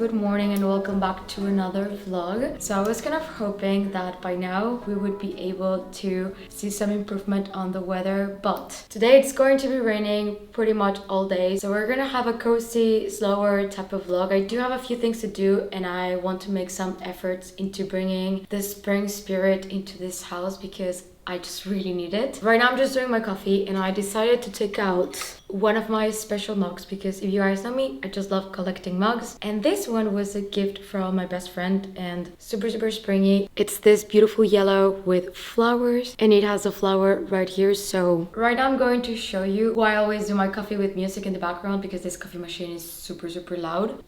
good morning and welcome back to another vlog. So I was kind of hoping that by now we would be able to see some improvement on the weather, but today it's going to be raining pretty much all day. So we're gonna have a cozy, slower type of vlog. I do have a few things to do and I want to make some efforts into bringing the spring spirit into this house because I just really need it. Right now I'm just doing my coffee and I decided to take out one of my special mugs because if you guys know me, I just love collecting mugs. And this one was a gift from my best friend and super springy. It's this beautiful yellow with flowers and it has a flower right here. So right now I'm going to show you why I always do my coffee with music in the background because this coffee machine is super loud.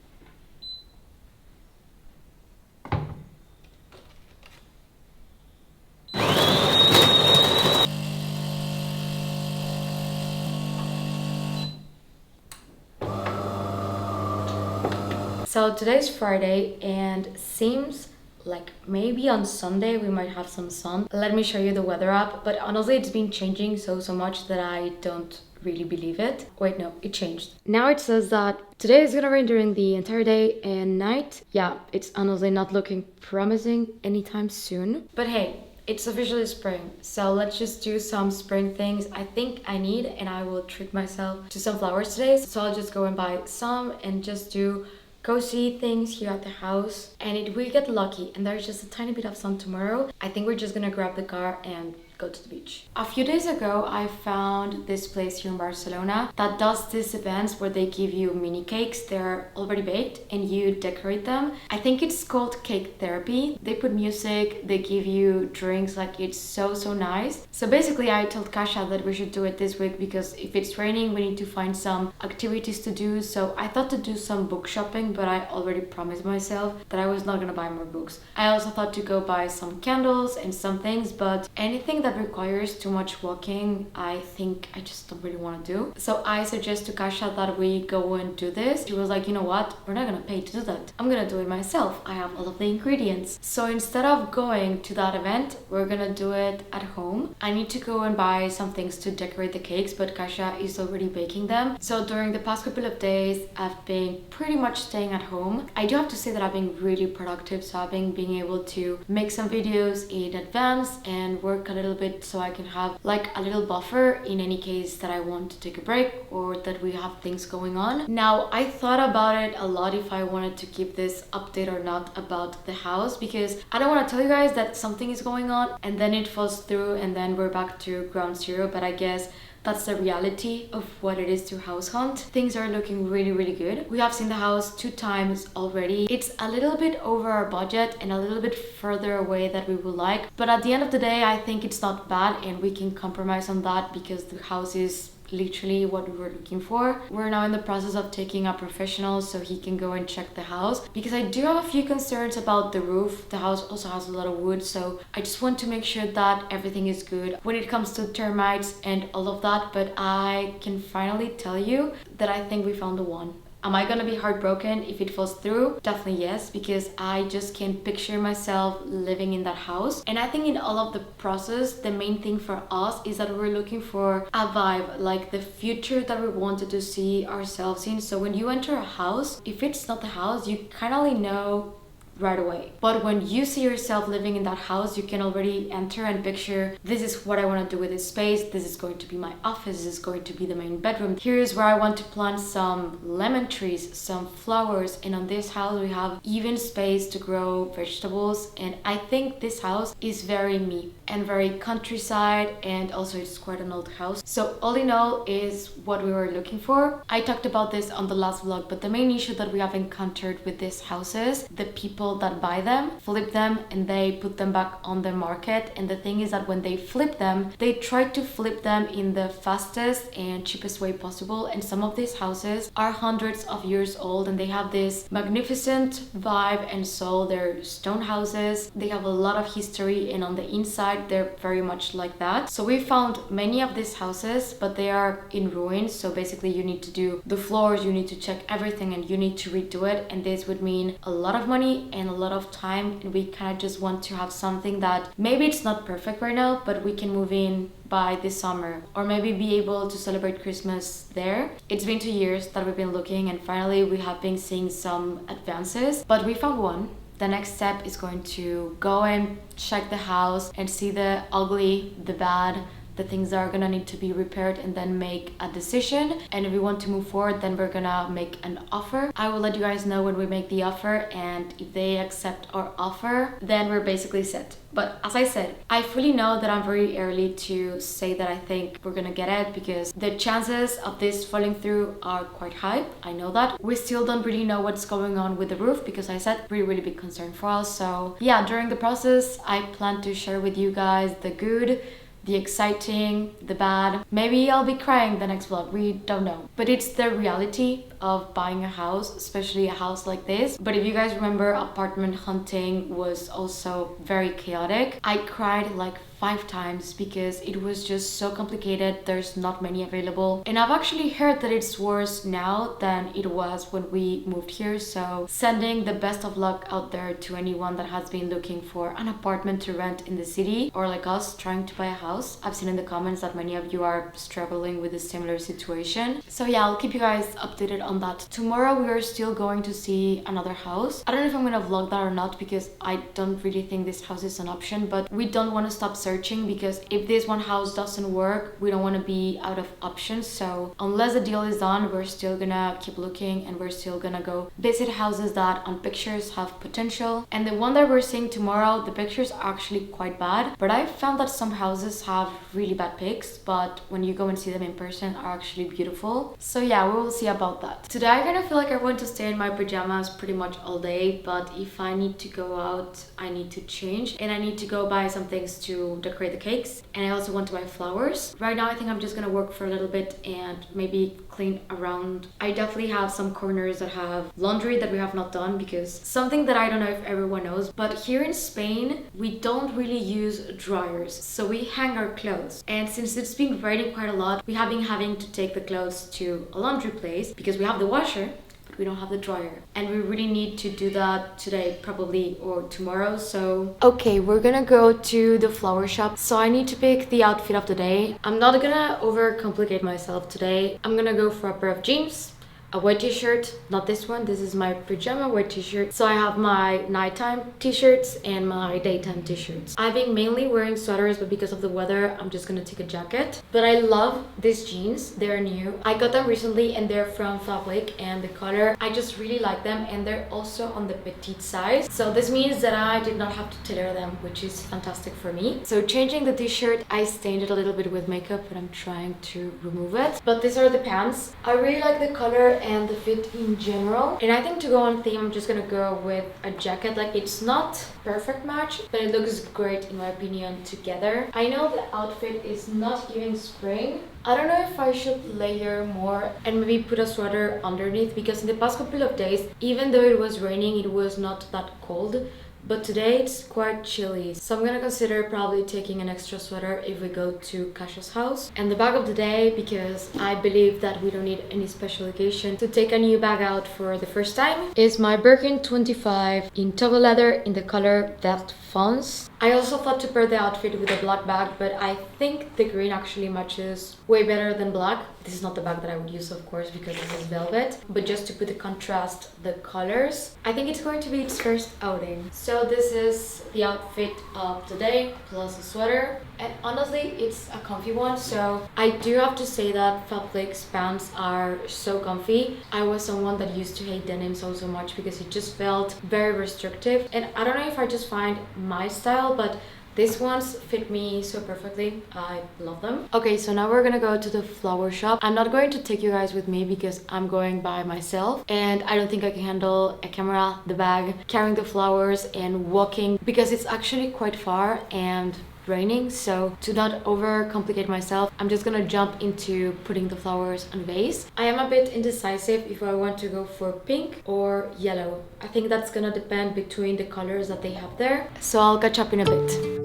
So today's Friday and seems like maybe on Sunday we might have some sun. Let me show you the weather app, but honestly it's been changing so much that I don't really believe it. Wait, no, it changed. Now it says that today is gonna rain during the entire day and night. Yeah, it's honestly not looking promising anytime soon. But hey, it's officially spring, so let's just do some spring things I think I need, and I will treat myself to some flowers today. So I'll just go and buy some and just do cozy things here at the house. And if we get lucky and there's just a tiny bit of sun tomorrow, I think we're just gonna grab the car and go to the beach. A few days ago I found this place here in Barcelona that does these events where they give you mini cakes. They're already baked and you decorate them. I think it's called cake therapy. They put music, they give you drinks, like it's so nice. So basically I told Kasia that we should do it this week because if it's raining we need to find some activities to do. So I thought to do some book shopping, but I already promised myself that I was not gonna buy more books. I also thought to go buy some candles and some things, but anything that requires too much walking, I think I just don't really want to do. So I suggest to Kasia that we go and do this. She was like, you know what, we're not gonna pay to do that. I'm gonna do it myself. I have all of the ingredients. So instead of going to that event, we're gonna do it at home. I need to go and buy some things to decorate the cakes, but Kasia is already baking them. So during the past couple of days, I've been pretty much staying at home. I do have to say that I've been really productive. So I've been being able to make some videos in advance and work a little bit so I can have like a little buffer in any case that I want to take a break or that we have things going on. Now I thought about it a lot if I wanted to keep this update or not about the house, because I don't want to tell you guys that something is going on and then it falls through and then we're back to ground zero, but I guess that's the reality of what it is to house hunt. Things are looking really good. We have seen the house 2 times already. It's a little bit over our budget and a little bit further away than we would like, but at the end of the day I think it's not bad and we can compromise on that because the house is literally what we were looking for. We're now in the process of taking a professional so he can go and check the house because I do have a few concerns about the roof. The house also has a lot of wood, so I just want to make sure that everything is good when it comes to termites and all of that. But I can finally tell you that I think we found the one. Am I gonna be heartbroken if it falls through? Definitely yes, because I just can't picture myself living in that house. And I think in all of the process, the main thing for us is that we're looking for a vibe, like the future that we wanted to see ourselves in. So when you enter a house, if it's not the house, you kind of already know right away. But when you see yourself living in that house, you can already enter and picture, this is what I want to do with this space, this is going to be my office, this is going to be the main bedroom, here is where I want to plant some lemon trees, some flowers, and on this house we have even space to grow vegetables. And I think this house is very me and very countryside, and also it's quite an old house. So all in all is what we were looking for. I talked about this on the last vlog, but the main issue that we have encountered with these houses, the people that buy them flip them and they put them back on the market. And the thing is that when they flip them, they try to flip them in the fastest and cheapest way possible. And some of these houses are hundreds of years old and they have this magnificent vibe and soul. They're stone houses, they have a lot of history, and on the inside they're very much like that. So we found many of these houses, but they are in ruins. So basically you need to do the floors, you need to check everything, and you need to redo it, and this would mean a lot of money and a lot of time, and we kind of just want to have something that maybe it's not perfect right now, but we can move in by this summer, or maybe be able to celebrate Christmas there. It's been 2 years that we've been looking, and finally we have been seeing some advances, but we found one. The next step is going to go and check the house and see the ugly, the bad, the things that are gonna need to be repaired, and then make a decision. And if we want to move forward, then we're gonna make an offer. I will let you guys know when we make the offer, and if they accept our offer, then we're basically set. But as I said, I fully know that I'm very early to say that I think we're gonna get it, because the chances of this falling through are quite high. I know that. We still don't really know what's going on with the roof, because I said really big concern for us. So yeah, during the process, I plan to share with you guys the good, the exciting, the bad. Maybe I'll be crying the next vlog, we don't know. But it's the reality of buying a house, especially a house like this. But if you guys remember, apartment hunting was also very chaotic. I cried like 5 times because it was just so complicated. There's not many available, and I've actually heard that it's worse now than it was when we moved here. So sending the best of luck out there to anyone that has been looking for an apartment to rent in the city, or like us trying to buy a house. I've seen in the comments that many of you are struggling with a similar situation. So yeah, I'll keep you guys updated on that. Tomorrow we are still going to see another house. I don't know if I'm gonna vlog that or not, because I don't really think this house is an option, but we don't want to stop searching, because if this one house doesn't work, we don't want to be out of options. So unless the deal is done, we're still gonna keep looking, and we're still gonna go visit houses that on pictures have potential. And the one that we're seeing tomorrow, the pictures are actually quite bad, but I found that some houses have really bad pics, but when you go and see them in person, are actually beautiful. So yeah, we will see about that. Today I kind of feel like I want to stay in my pajamas pretty much all day, but if I need to go out, I need to change, and I need to go buy some things to decorate the cakes, and I also want to buy flowers. Right now I think I'm just gonna work for a little bit and maybe clean around. I definitely have some corners that have laundry that we have not done, because something that I don't know if everyone knows, but here in Spain we don't really use dryers, so we hang our clothes. And since it's been raining quite a lot, we have been having to take the clothes to a laundry place, because we have the washer, we don't have the dryer, and we really need to do that today probably, or tomorrow. So okay, we're gonna go to the flower shop, so I need to pick the outfit of the day. I'm not gonna overcomplicate myself today. I'm gonna go for a pair of jeans, a white t-shirt, not this one, this is my pajama white t-shirt. So I have my nighttime t-shirts and my daytime t-shirts. I've been mainly wearing sweaters, but because of the weather, I'm just gonna take a jacket. But I love these jeans, they're new. I got them recently, and they're from Fabric, and the color, I just really like them, and they're also on the petite size. So this means that I did not have to tailor them, which is fantastic for me. So changing the t-shirt, I stained it a little bit with makeup, but I'm trying to remove it. But these are the pants. I really like the color and the fit in general, and I think to go on theme, I'm just gonna go with a jacket. Like, it's not perfect match, but it looks great in my opinion together. I know the outfit is not giving spring. I don't know if I should layer more and maybe put a sweater underneath, because in the past couple of days, even though it was raining, it was not that cold. But today it's quite chilly, so I'm gonna consider probably taking an extra sweater if we go to Kasia's house. And the bag of the day, because I believe that we don't need any special occasion to take a new bag out for the first time, is my Birkin 25 in toggle leather in the color That Fonts. I also thought to pair the outfit with a black bag, but I think the green actually matches way better than black. This is not the bag that I would use, of course, because this is velvet, but just to put the contrast, the colors. I think it's going to be its first outing. So this is the outfit of the day, plus a sweater. And honestly, it's a comfy one. So I do have to say that Fabric's pants are so comfy. I was someone that used to hate denim so much, because it just felt very restrictive. And I don't know if I just find my style, but these ones fit me so perfectly. I love them. Okay, so now we're gonna go to the flower shop. I'm not going to take you guys with me because I'm going by myself, and I don't think I can handle a camera, the bag, carrying the flowers and walking, because it's actually quite far and raining. So to not overcomplicate myself, I'm just gonna jump into putting the flowers on a vase. I am a bit indecisive if I want to go for pink or yellow. I think that's gonna depend between the colors that they have there. So I'll catch up in a bit.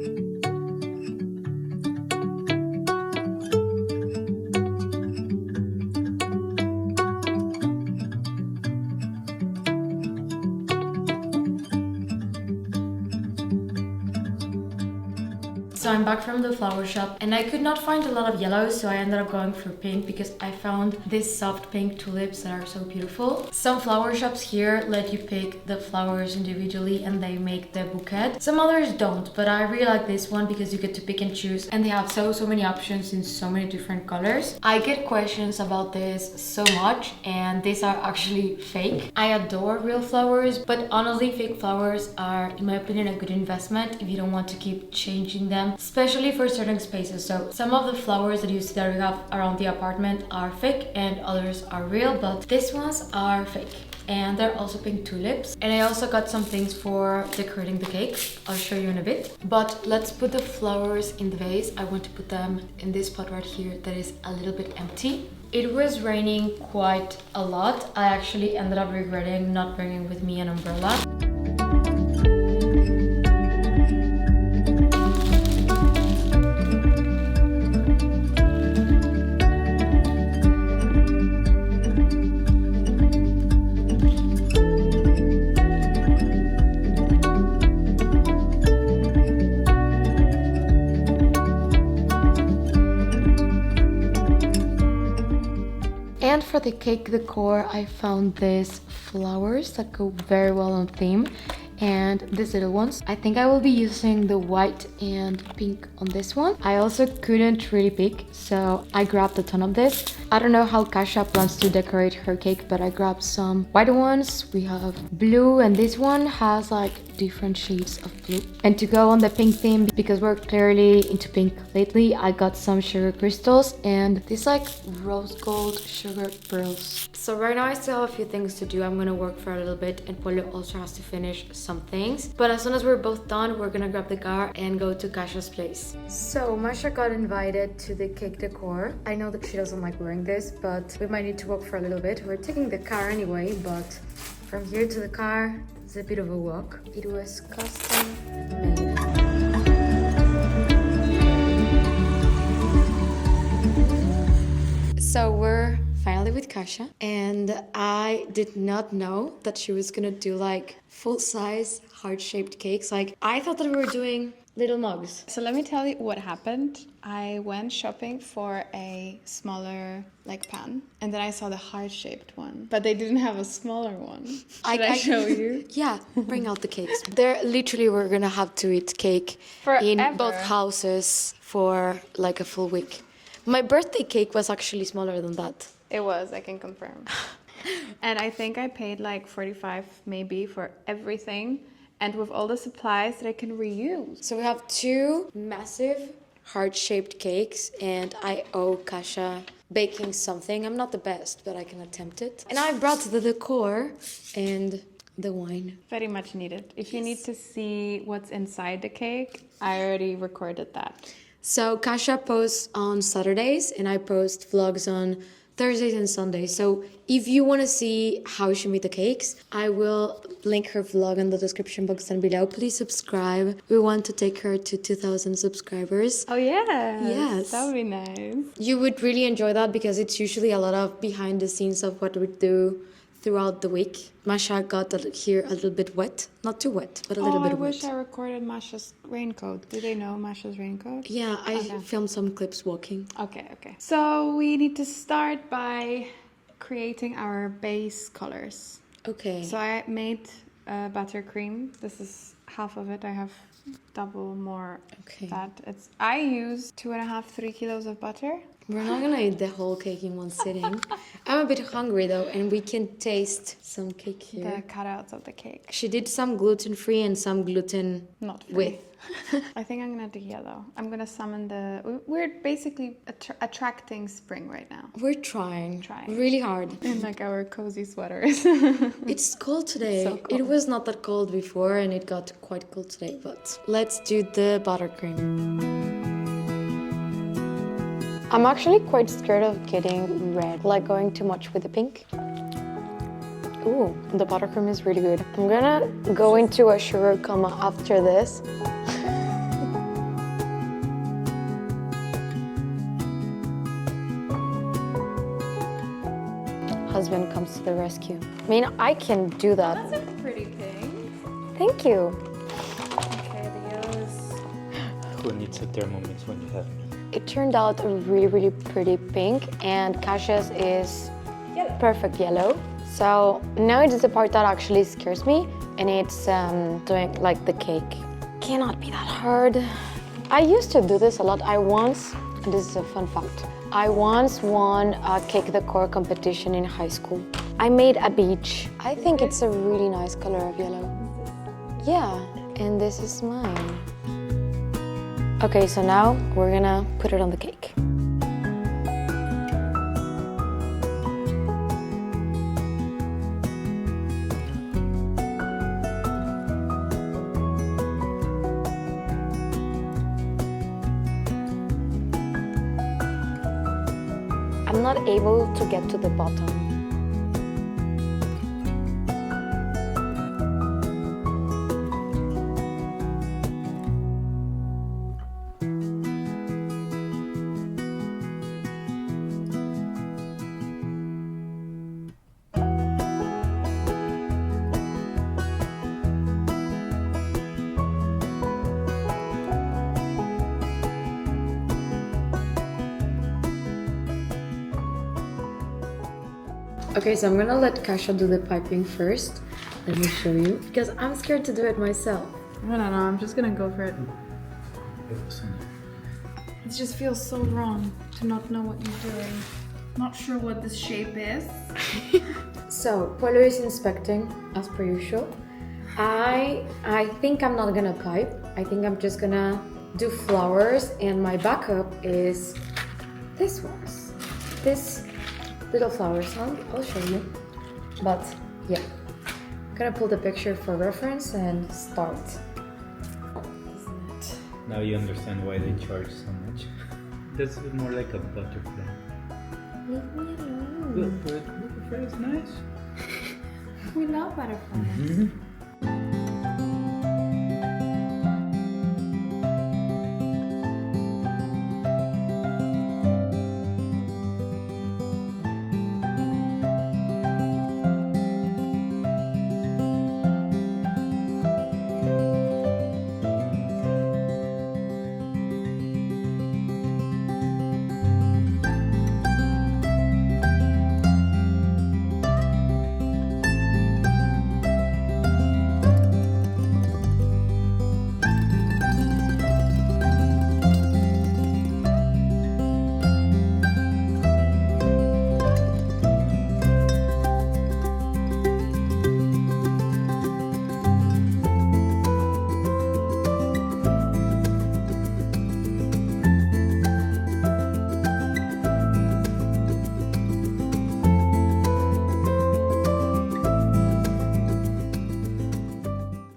So I'm back from the flower shop and I could not find a lot of yellow, so I ended up going for pink because I found these soft pink tulips that are so beautiful. Some flower shops here let you pick the flowers individually and they make the bouquet. Some others don't, but I really like this one because you get to pick and choose and they have so many options in so many different colors. I get questions about this so much and these are actually fake. I adore real flowers, but honestly fake flowers are, in my opinion, a good investment if you don't want to keep changing them, especially for certain spaces. So some of the flowers that you see that we have around the apartment are fake and others are real, but these ones are fake. And they're also pink tulips. And I also got some things for decorating the cake. I'll show you in a bit. But let's put the flowers in the vase. I want to put them in this pot right here that is a little bit empty. It was raining quite a lot. I actually ended up regretting not bringing with me an umbrella. And for the cake decor, I found these flowers that go very well on theme and these little ones. I think I will be using the white and pink on this one. I also couldn't really pick, so I grabbed a ton of this. I don't know how Kasia plans to decorate her cake, but I grabbed some white ones. We have blue and this one has like different shades of blue. And to go on the pink theme, because we're clearly into pink lately, I got some sugar crystals and these like rose gold sugar pearls. So right now I still have a few things to do. I'm gonna work for a little bit and Polo also has to finish some things. But as soon as we're both done, we're gonna grab the car and go to Kasia's place. So Masha got invited to the cake decor. I know that she doesn't like wearing this, but we might need to walk for a little bit. We're taking the car anyway, but from here to the car, it's a bit of a walk. It was custom made. So we're finally with Kasia and I did not know that she was gonna do like full-size heart-shaped cakes. Like I thought that we were doing little mugs. So let me tell you what happened. I went shopping for a smaller like pan and then I saw the heart-shaped one, but they didn't have a smaller one. Should I show you? Yeah, bring out the cakes. There literally we're gonna have to eat cake in both houses for like a full week. My birthday cake was actually smaller than that. It was, I can confirm. And I think I paid like 45 maybe for everything and with all the supplies that I can reuse. So we have two massive heart-shaped cakes and I owe Kasia baking something. I'm not the best, but I can attempt it. And I brought the decor and the wine. Very much needed. If you need to see what's inside the cake, I already recorded that. So Kasia posts on Saturdays and I post vlogs on Thursdays and Sundays. So if you want to see how she made the cakes, I will link her vlog in the description box down below. Please subscribe. We want to take her to 2,000 subscribers. Oh yeah. Yes. That would be nice. You would really enjoy that because it's usually a lot of behind the scenes of what we do throughout the week. Masha got here a little bit wet. Not too wet, but a little bit wet. I wish I recorded Masha's raincoat. Do they know Masha's raincoat? Yeah, I filmed some clips walking. Okay. So we need to start by creating our base colors. Okay. So I made buttercream. This is half of it. I have double more that. I use 2.5-3 kilos of butter. We're not gonna eat the whole cake in one sitting. I'm a bit hungry though, and we can taste some cake here. The cutouts of the cake. She did some gluten-free and some gluten not free. with. I think I'm gonna do yellow. I'm gonna summon the... We're basically attracting spring right now. We're trying really hard. In like our cozy sweaters. It's cold today. So cold. It was not that cold before and it got quite cold today, but let's do the buttercream. I'm actually quite scared of getting red, like going too much with the pink. Ooh, the buttercream is really good. I'm gonna go into a sugar coma after this. Husband comes to the rescue. I mean, I can do that. That's a pretty pink. Thank you. Okay, the yellow is Who needs a Thermomix when you have me? It turned out a really pretty pink, and Kasia's is perfect yellow. So now it's the part that actually scares me, and it's doing like the cake. Cannot be that hard. I used to do this a lot. And this is a fun fact, I once won a cake decor competition in high school. I made a beach. I think it's a really nice color of yellow. Yeah, and this is mine. Okay, so now we're gonna put it on the cake. I'm not able to get to the bottom. Okay, so I'm gonna let Kasia do the piping first. Let me show you, because I'm scared to do it myself. I don't know, I'm just gonna go for it. It just feels so wrong to not know what you're doing. Not sure what this shape is. So, Polo is inspecting, as per usual. I think I'm not gonna pipe. I think I'm just gonna do flowers, and my backup is this ones. This little flowers. I'll show you. But yeah, I'm gonna pull the picture for reference and start. Isn't it? Now you understand why they charge so much. This is more like a butterfly. Leave me alone. Look, butterfly is nice. We love butterflies.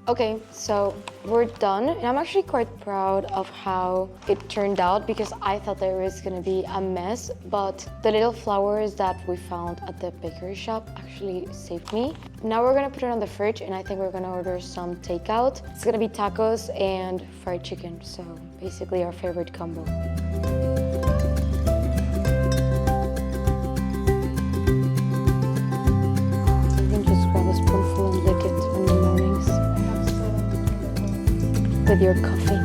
Okay, so we're done, and I'm actually quite proud of how it turned out, because I thought there was gonna be a mess, but the little flowers that we found at the bakery shop actually saved me. Now we're gonna put it on the fridge, and I think we're gonna order some takeout. It's gonna be tacos and fried chicken, so basically our favorite combo. You can just grab a spoonful and lick it in the mornings with your coffee.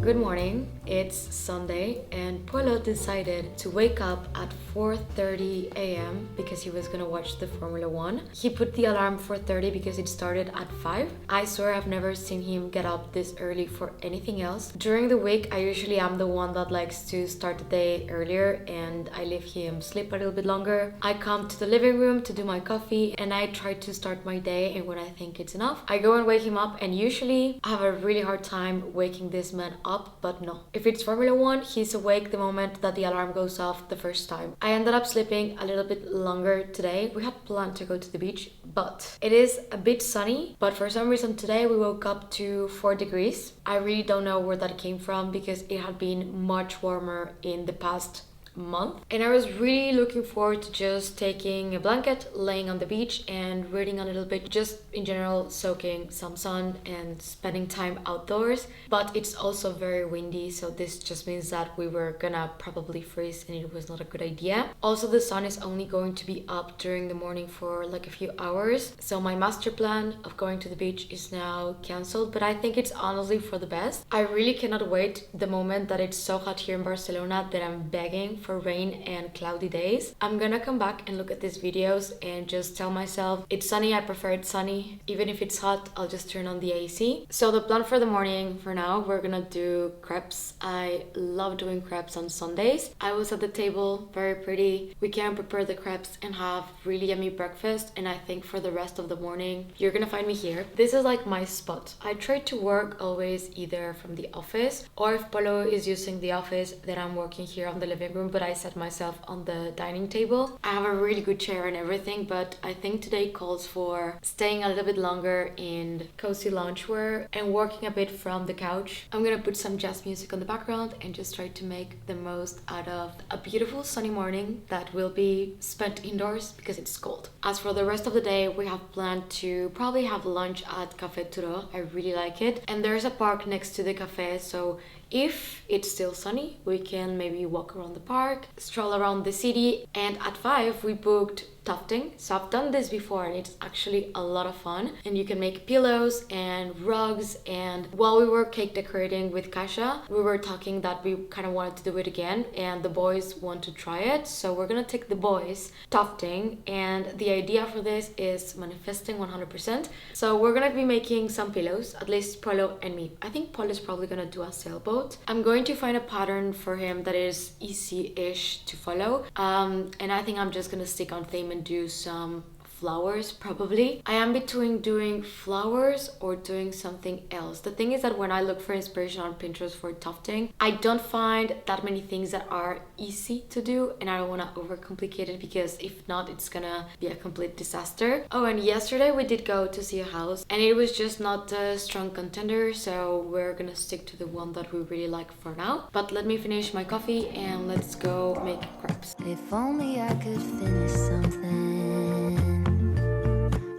Good morning, it's Sunday and Polo decided to wake up at 4:30 a.m. because he was gonna watch the Formula 1. He put the alarm for 4:30 because it started at 5. I swear I've never seen him get up this early for anything else. During the week, I usually am the one that likes to start the day earlier and I leave him sleep a little bit longer. I come to the living room to do my coffee and I try to start my day, and when I think it's enough, I go and wake him up, and usually I have a really hard time waking this man up, but no. If it's Formula 1, he's awake the moment that the alarm goes off the first time. I ended up sleeping a little bit longer today. We had planned to go to the beach, but it is a bit sunny, but for some reason today we woke up to 4 degrees. I really don't know where that came from because it had been much warmer in the past month, and I was really looking forward to just taking a blanket, laying on the beach and reading a little bit, just in general soaking some sun and spending time outdoors. But it's also very windy, so this just means that we were gonna probably freeze and it was not a good idea. Also, the sun is only going to be up during the morning for like a few hours, so my master plan of going to the beach is now cancelled, but I think it's honestly for the best. I really cannot wait the moment that it's so hot here in Barcelona that I'm begging for rain and cloudy days. I'm gonna come back and look at these videos and just tell myself it's sunny, I prefer it sunny. Even if it's hot, I'll just turn on the AC. So the plan for the morning, for now, we're gonna do crepes. I love doing crepes on Sundays. I was at the table, very pretty. We can prepare the crepes and have really yummy breakfast, and I think for the rest of the morning, you're gonna find me here. This is like my spot. I try to work always either from the office, or if Polo is using the office, then I'm working here on the living room, but I set myself on the dining table. I have a really good chair and everything, but I think today calls for staying a little bit longer in cozy loungewear and working a bit from the couch. I'm gonna put some jazz music on the background and just try to make the most out of a beautiful sunny morning that will be spent indoors because it's cold. As for the rest of the day, we have planned to probably have lunch at Turo. I really like it, and there's a park next to the cafe, so if it's still sunny, we can maybe walk around the park, stroll around the city, and at 5 we booked tufting. So I've done this before and it's actually a lot of fun, and you can make pillows and rugs. And while we were cake decorating with Kasia, we were talking that we kind of wanted to do it again and the boys want to try it, so we're gonna take the boys tufting, and the idea for this is manifesting 100%. So we're gonna be making some pillows, at least Polo and me. I think Polo is probably gonna do a sailboat. I'm going to find a pattern for him that is easy-ish to follow, and I think I'm just gonna stick on theme and do some flowers probably. I am between doing flowers or doing something else. The thing is that when I look for inspiration on Pinterest for tufting, I don't find that many things that are easy to do, and I don't want to overcomplicate it because if not, it's gonna be a complete disaster. Oh, and yesterday we did go to see a house and it was just not a strong contender, so we're gonna stick to the one that we really like for now. But let me finish my coffee and let's go make crepes. If only I could finish something,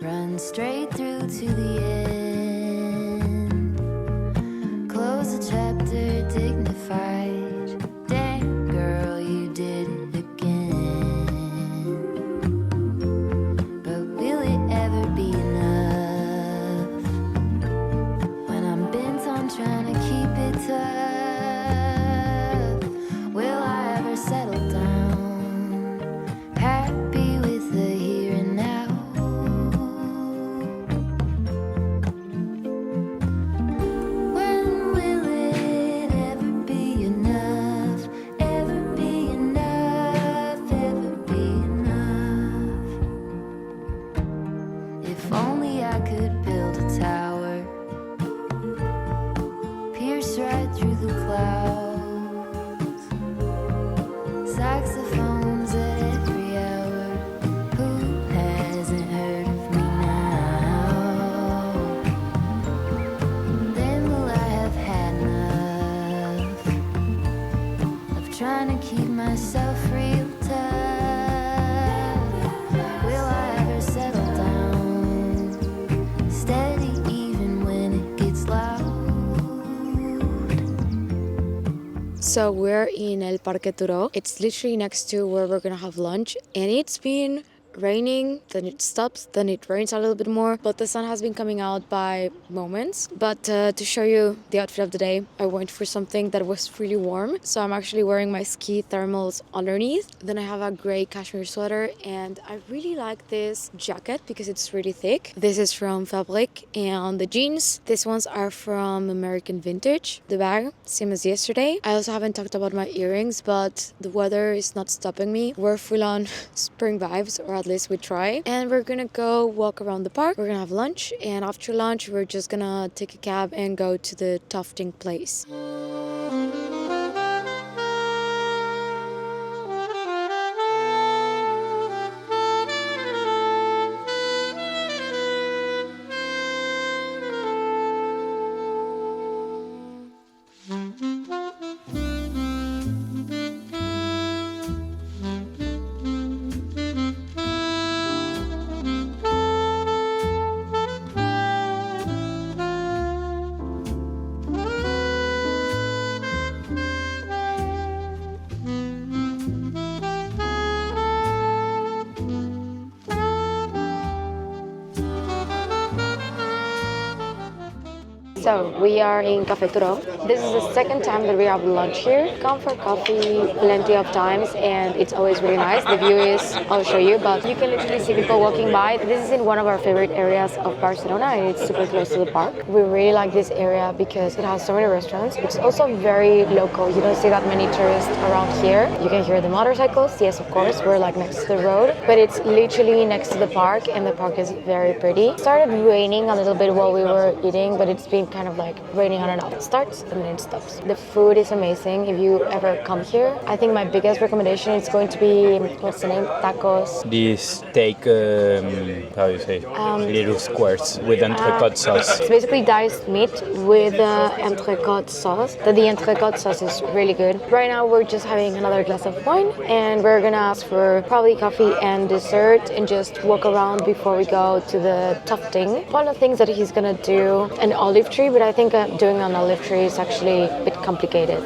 run straight through to the end, close a chapter dignified. Dang girl, you did it again. But will it ever be enough when I'm bent on trying to keep it tough? Will I ever settle down, happy with the here and now? Saxophones at every hour. Who hasn't heard of me now? Then will I have had enough of trying to keep myself real tough? Will I ever settle down, steady even when it gets loud? So we're in El Parque Turó. It's literally next to where we're gonna have lunch, and it's been raining, then it stops, then it rains a little bit more, but the sun has been coming out by moments. But to show you the outfit of the day, I went for something that was really warm. So I'm actually wearing my ski thermals underneath. Then I have a gray cashmere sweater, and I really like this jacket because it's really thick. This is from Fabric, and the jeans, these ones are from American Vintage. The bag, same as yesterday. I also haven't talked about my earrings, but the weather is not stopping me. We're full on spring vibes, or at least we try. And we're gonna go walk around the park. We're gonna have lunch, and after lunch we're just gonna take a cab and go to the Tufting place. So we are in Café Turó. This is the second time that we have lunch here. Come for coffee plenty of times, and it's always really nice. The view is, I'll show you, but you can literally see people walking by. This is in one of our favorite areas of Barcelona, and it's super close to the park. We really like this area because it has so many restaurants. It's also very local. You don't see that many tourists around here. You can hear the motorcycles. Yes, of course, we're like next to the road, but it's literally next to the park, and the park is very pretty. It started raining a little bit while we were eating, but it's been kind of like raining on and off. It starts and then it stops. The food is amazing if you ever come here. I think my biggest recommendation is going to be, what's the name? Tacos. These steak, how do you say, little squares with entrecote sauce. It's basically diced meat with entrecote sauce. The entrecote sauce is really good. Right now we're just having another glass of wine, and we're gonna ask for probably coffee and dessert and just walk around before we go to the tufting. One of the things that he's gonna do an olive tree, but I think doing an olive tree is actually a bit complicated.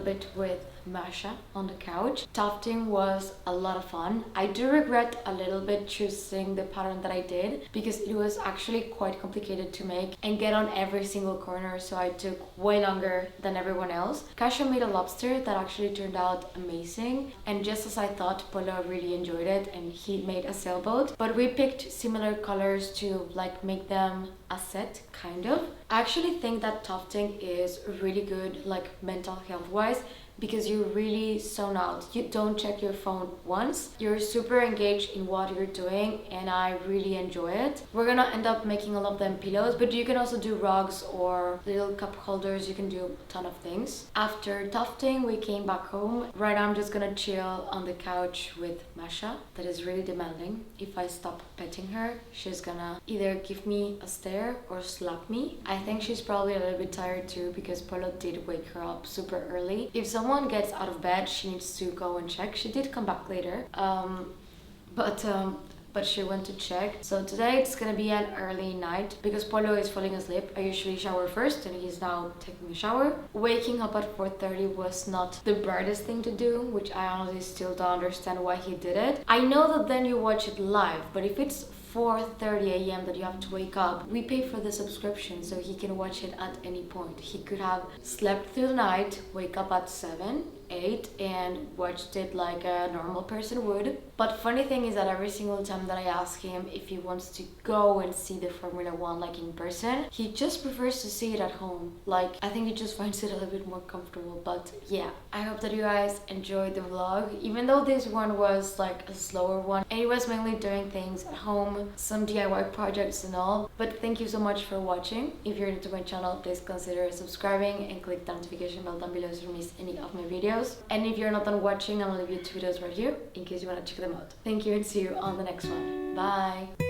bit with Masha on the couch. Tufting was a lot of fun. I do regret a little bit choosing the pattern that I did because it was actually quite complicated to make and get on every single corner, so I took way longer than everyone else. Kasia made a lobster that actually turned out amazing, and just as I thought, Polo really enjoyed it and he made a sailboat. But we picked similar colors to like make them a set, kind of. I actually think that tufting is really good, like mental health wise, because you really zone out. You don't check your phone once. You're super engaged in what you're doing, and I really enjoy it. We're gonna end up making all of them pillows, but you can also do rugs or little cup holders. You can do a ton of things. After tufting, we came back home. Right now I'm just gonna chill on the couch with Masha, that is really demanding. If I stop petting her, she's gonna either give me a stare or slap me. I think she's probably a little bit tired too, because Polo did wake her up super early. If someone gets out of bed, she needs to go and check. She did come back later, but she went to check. So today it's gonna be an early night because Polo is falling asleep. I usually shower first and he's now taking a shower. Waking up at 4:30 was not the brightest thing to do, which I honestly still don't understand why he did it. I know that then you watch it live, but if it's 4:30 a.m. that you have to wake up, we pay for the subscription so he can watch it at any point. He could have slept through the night, wake up at 7, 8 and watched it like a normal person would. But funny thing is that every single time that I ask him if he wants to go and see the Formula 1 like in person, he just prefers to see it at home. Like, I think he just finds it a little bit more comfortable. But yeah, I hope that you guys enjoyed the vlog, even though this one was like a slower one and it was mainly doing things at home, some DIY projects and all. But thank you so much for watching. If you're new to my channel, please consider subscribing and click the notification bell down below so you don't miss any of my videos. And if you're not done watching, I'm gonna leave you 2 videos right here in case you want to check them out. Thank you and see you on the next one. Bye!